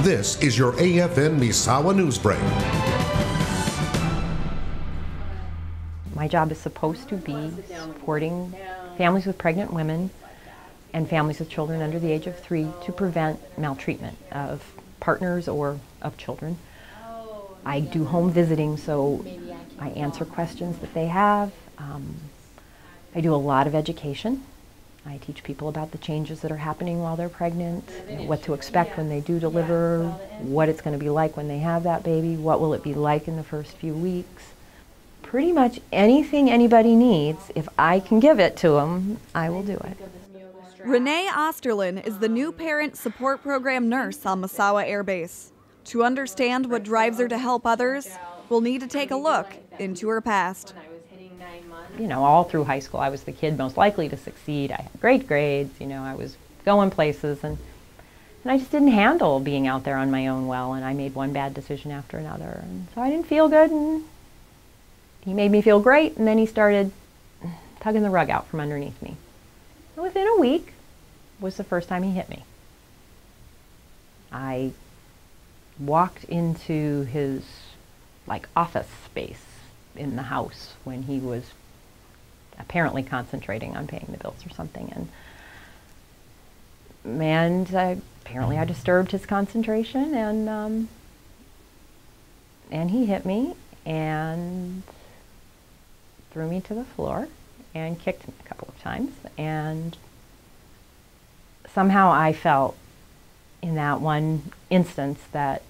This is your AFN Misawa News Break. My job is supposed to be supporting families with pregnant women and families with children under the age of 3 to prevent maltreatment of partners or of children. I do home visiting, so I answer questions that they have. I do a lot of education. I teach people about the changes that are happening while they're pregnant, what to expect when they do deliver, what it's going to be like when they have that baby, what will it be like in the first few weeks. Pretty much anything anybody needs, if I can give it to them, I will do it. Renee Osterlin is the new parent support program nurse on Misawa Air Base. To understand what drives her to help others, we'll need to take a look into her past. You know, all through high school, I was the kid most likely to succeed. I had great grades, you know, I was going places, and I just didn't handle being out there on my own well, and I made one bad decision after another. And so I didn't feel good, and he made me feel great, and then he started tugging the rug out from underneath me. And within a week was the first time he hit me. I walked into his office space in the house when he was apparently concentrating on paying the bills or something, and apparently I disturbed his concentration, and he hit me and threw me to the floor and kicked me a couple of times, and somehow I felt in that one instance that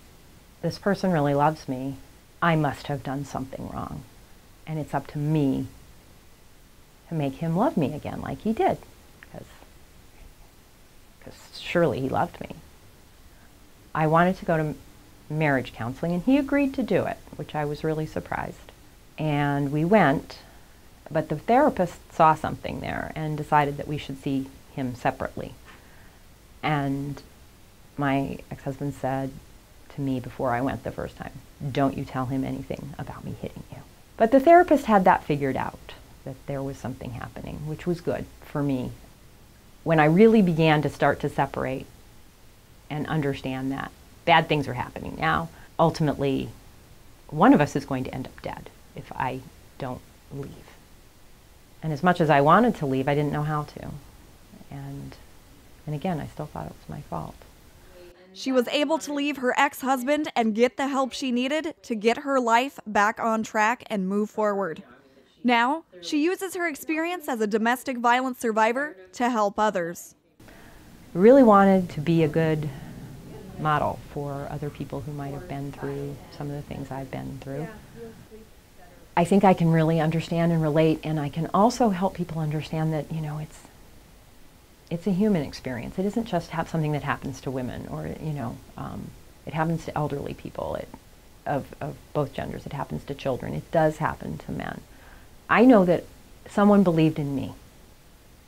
this person really loves me. I must have done something wrong, and it's up to me to make him love me again like he did, because surely he loved me. I wanted to go to marriage counseling, and he agreed to do it, which I was really surprised. And we went, but the therapist saw something there and decided that we should see him separately. And my ex-husband said to me before I went the first time, "Don't you tell him anything about me hitting you." But the therapist had that figured out, that there was something happening, which was good for me. When I really began to start to separate and understand that bad things are happening now, ultimately one of us is going to end up dead if I don't leave. And as much as I wanted to leave, I didn't know how to. And again, I still thought it was my fault. She was able to leave her ex-husband and get the help she needed to get her life back on track and move forward. Now, she uses her experience as a domestic violence survivor to help others. I really wanted to be a good model for other people who might have been through some of the things I've been through. I think I can really understand and relate, and I can also help people understand that, you know, it's a human experience. It isn't just something that happens to women, or, you know, it happens to elderly people of both genders. It happens to children. It does happen to men. I know that someone believed in me.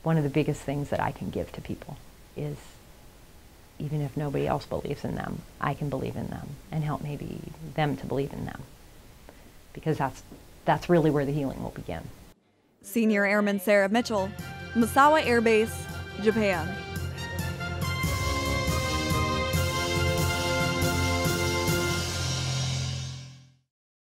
One of the biggest things that I can give to people is, even if nobody else believes in them, I can believe in them and help maybe them to believe in them, because that's really where the healing will begin. Senior Airman Sarah Mitchell, Misawa Air Base, Japan.